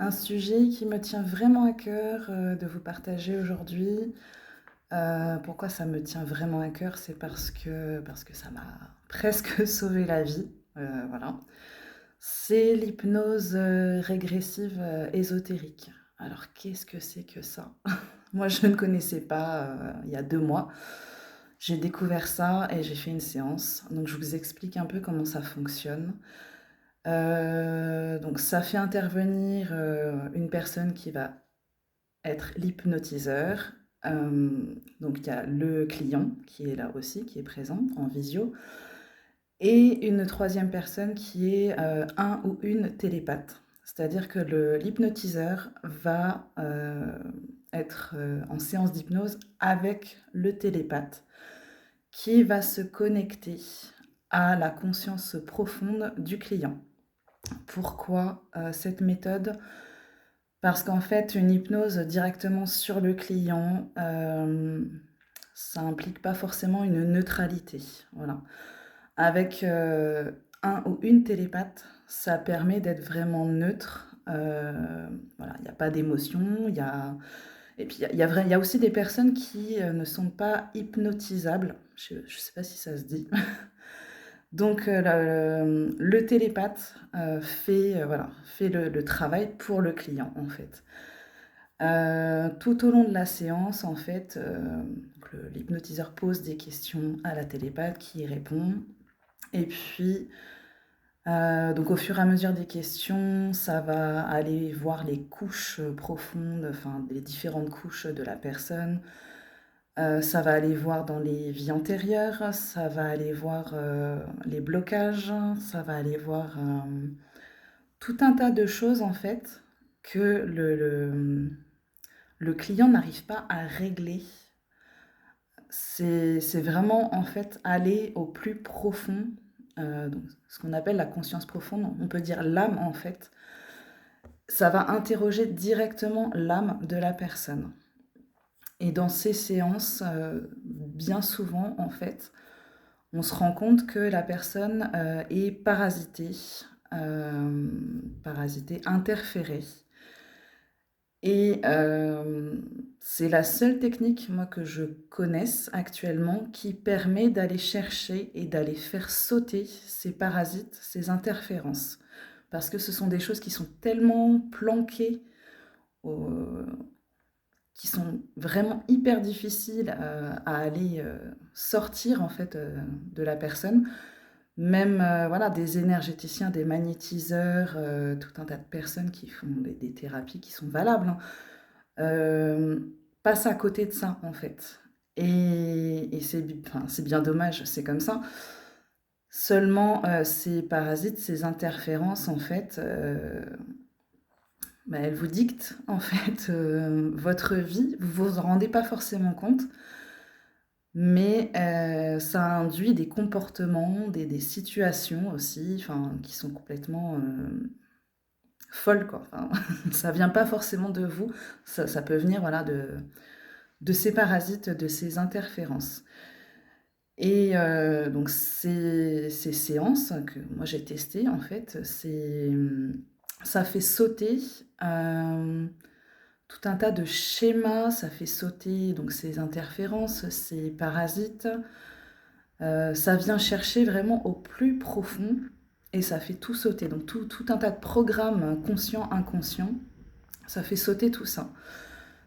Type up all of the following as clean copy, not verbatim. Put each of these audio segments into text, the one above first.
un sujet qui me tient vraiment à cœur, de vous partager aujourd'hui. Pourquoi ça me tient vraiment à cœur? C'est parce que ça m'a presque sauvé la vie, voilà. C'est l'hypnose, régressive, ésotérique. Alors qu'est-ce que c'est que ça? Moi, je ne connaissais pas, il y a 2 mois. J'ai découvert ça et j'ai fait une séance. Donc je vous explique un peu comment ça fonctionne. Donc ça fait intervenir, une personne qui va être l'hypnotiseur. Donc il y a le client qui est là aussi, qui est présent en visio et une troisième personne qui est, un ou une télépathe. C'est-à-dire que l'hypnotiseur va, être, en séance d'hypnose avec le télépathe qui va se connecter à la conscience profonde du client. Pourquoi, cette méthode? Parce qu'en fait, une hypnose directement sur le client, ça implique pas forcément une neutralité, voilà. Avec, un ou une télépathe, ça permet d'être vraiment neutre, voilà, il y a pas d'émotion, il y a et puis il y a aussi des personnes qui, ne sont pas hypnotisables. Je sais pas si ça se dit? Donc le télépathe, fait, voilà, fait le travail pour le client, en fait. Tout au long de la séance, en fait, donc l'hypnotiseur pose des questions à la télépathe qui y répond et puis, donc au fur et à mesure des questions, ça va aller voir les couches, profondes, enfin les différentes couches de la personne. Ça va aller voir dans les vies antérieures, ça va aller voir, les blocages, ça va aller voir, tout un tas de choses en fait que le client n'arrive pas à régler. C'est vraiment en fait aller au plus profond, donc ce qu'on appelle la conscience profonde, on peut dire l'âme en fait. Ça va interroger directement l'âme de la personne et dans ces séances, bien souvent en fait, on se rend compte que la personne, est parasitée, interférée et c'est la seule technique, moi, que je connaisse actuellement qui permet d'aller chercher et d'aller faire sauter ces parasites, ces interférences. Parce que ce sont des choses qui sont tellement planquées, au qui sont vraiment hyper difficiles, à aller, sortir en fait, de la personne. Même, voilà, des énergéticiens, des magnétiseurs, tout un tas de personnes qui font des thérapies qui sont valables, hein, passent à côté de ça, en fait. Et c'est bien dommage, c'est comme ça. Seulement, ces parasites, ces interférences, en fait, bah, elles vous dictent, en fait, votre vie. Vous vous en rendez pas forcément compte, mais ça induit des comportements, des situations aussi, enfin, qui sont complètement, folles, quoi. Enfin, ça vient pas forcément de vous, ça peut venir, voilà, de ces parasites, de ces interférences et donc ces séances que moi j'ai testées, en fait, ça fait sauter, hem tout un tas de schémas, ça fait sauter donc ces interférences, ces parasites, ça vient chercher vraiment au plus profond et ça fait tout sauter. Donc tout un tas de programmes conscients, inconscients, ça fait sauter tout ça.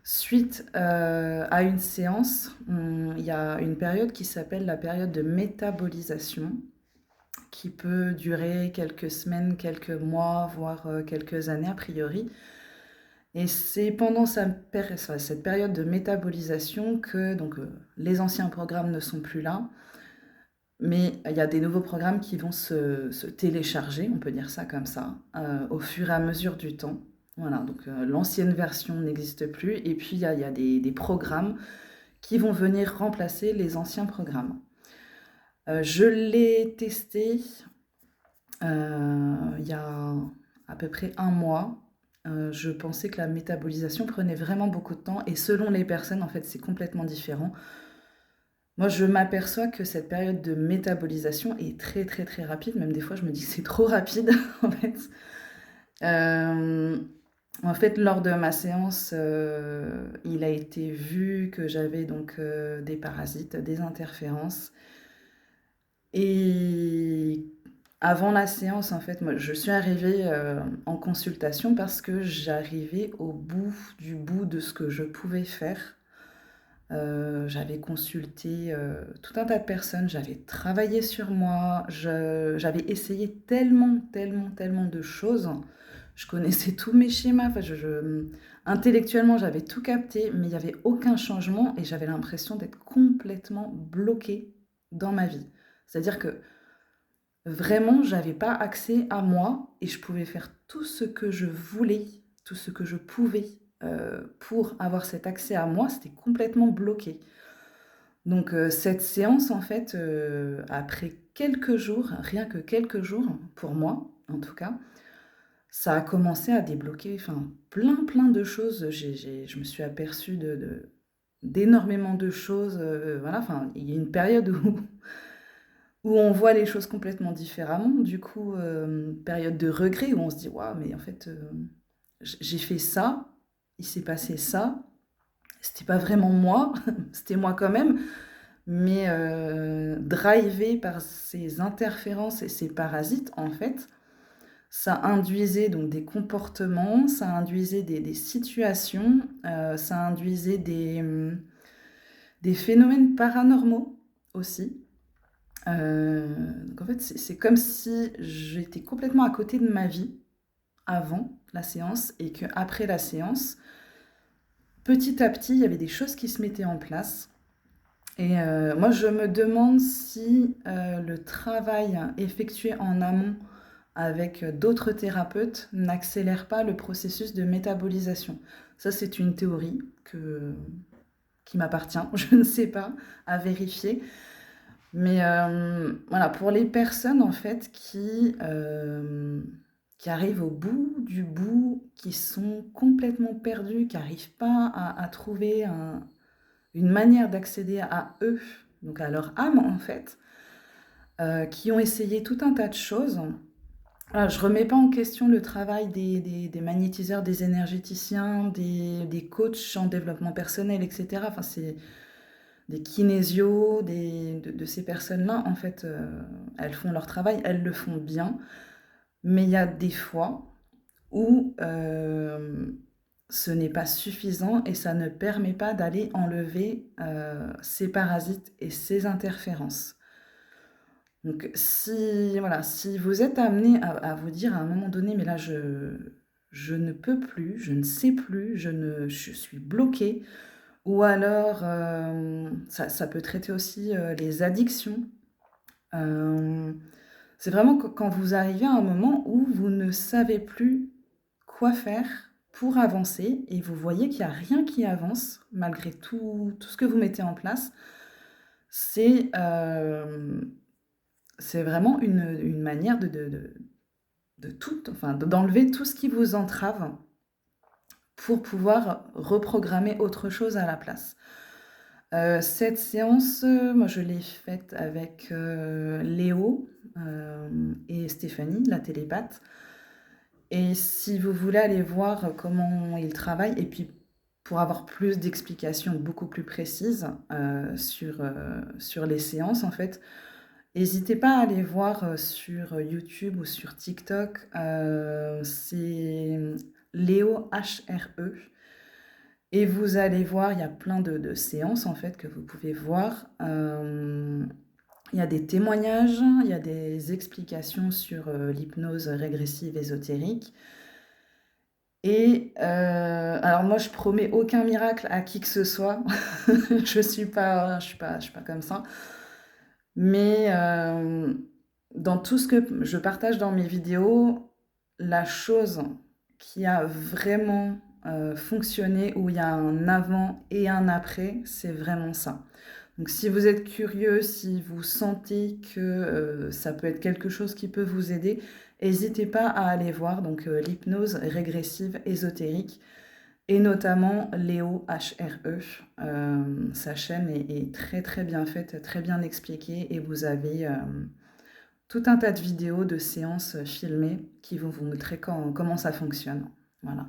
Suite, à une séance, il y a une période qui s'appelle la période de métabolisation qui peut durer quelques semaines, quelques mois, voire, quelques années a priori. Et c'est pendant cette période de métabolisation que donc, les anciens programmes ne sont plus là, mais il y a des nouveaux programmes qui vont se télécharger, on peut dire ça comme ça, au fur et à mesure du temps. Voilà, donc l'ancienne version n'existe plus et puis il y a des programmes qui vont venir remplacer les anciens programmes. Je l'ai testé, il y a à peu près un mois. Je pensais que la métabolisation prenait vraiment beaucoup de temps et selon les personnes, en fait, c'est complètement différent. Moi, je m'aperçois que cette période de métabolisation est très, très, très rapide. Même des fois, je me dis que c'est trop rapide, en fait. Hem, En fait, lors de ma séance, il a été vu que j'avais donc, des parasites, des interférences et avant la séance, en fait, moi, je suis arrivée, en consultation parce que j'arrivais au bout de ce que je pouvais faire. J'avais consulté, tout un tas de personnes, j'avais travaillé sur moi, j'avais essayé tellement, tellement, tellement de choses. Je connaissais tous mes schémas, enfin intellectuellement, j'avais tout capté, mais il y avait aucun changement et j'avais l'impression d'être complètement bloquée dans ma vie. C'est-à-dire que vraiment, j'avais pas accès à moi et je pouvais faire tout ce que je voulais, tout ce que je pouvais, pour avoir cet accès à moi, c'était complètement bloqué. Donc cette séance en fait, après quelques jours, rien que quelques jours, pour moi en tout cas, ça a commencé à débloquer, enfin plein, plein de choses. Je me suis aperçue d'énormément de choses, voilà, enfin il y a une période où où on voit les choses complètement différemment. Du coup, période de regret où on se dit: «Waouh, mais en fait, j'ai fait ça, il s'est passé ça, c'était pas vraiment moi, c'était moi quand même». Mais drivé par ces interférences et ces parasites, en fait, ça induisait donc des comportements, ça induisait des situations, ça induisait des phénomènes paranormaux aussi. Donc en fait, c'est comme si j'étais complètement à côté de ma vie avant la séance et qu'après la séance, petit à petit, il y avait des choses qui se mettaient en place. Et moi, je me demande si, le travail effectué en amont avec, d'autres thérapeutes n'accélère pas le processus de métabolisation. Ça, c'est une théorie qui m'appartient, je ne sais pas, à vérifier. Mais voilà, pour les personnes, en fait, qui arrivent au bout du bout, qui sont complètement perdues, qui n'arrivent pas à trouver une manière d'accéder à eux, donc à leur âme en fait, qui ont essayé tout un tas de choses. Voilà, je remets pas en question le travail des magnétiseurs, des énergéticiens, des coachs en développement personnel, et cetera. Enfin, c'est des kinésios, de ces personnes-là, en fait, elles font leur travail, elles le font bien, mais il y a des fois où, ce n'est pas suffisant et ça ne permet pas d'aller enlever, ces parasites et ces interférences. Donc si voilà, si vous êtes amené à vous dire à un moment donné: «Mais là je ne peux plus, je ne sais plus, je suis bloqué», ou alors, ça peut traiter aussi, les addictions. Hem, c'est vraiment quand vous arrivez à un moment où vous ne savez plus quoi faire pour avancer et vous voyez qu'il y a rien qui avance malgré tout ce que vous mettez en place. C'est, c'est vraiment une manière de tout enfin, d'enlever tout ce qui vous entrave pour pouvoir reprogrammer autre chose à la place. Cette séance, moi je l'ai faite avec, Léo, et Stéphanie, la télépathe. Et si vous voulez aller voir comment ils travaillent et puis pour avoir plus d'explications beaucoup plus précises, sur les séances en fait, hésitez pas à aller voir, sur YouTube ou sur TikTok, c'est, Léo HRE. Et vous allez voir, il y a plein de séances en fait que vous pouvez voir. Il y a des témoignages, il y a des explications sur, l'hypnose régressive ésotérique et alors moi je promets aucun miracle à qui que ce soit. Je suis pas comme ça. Mais dans tout ce que je partage dans mes vidéos, la chose qui a vraiment, fonctionné, où il y a un avant et un après, c'est vraiment ça. Donc si vous êtes curieux, si vous sentez que, ça peut être quelque chose qui peut vous aider, hésitez pas à aller voir donc l'hypnose régressive ésotérique et notamment Léo HRE. Sa chaîne est très, très bien faite, très bien expliquée et vous avez, tout un tas de vidéos, de séances, filmées qui vont vous montrer comment ça fonctionne. Voilà.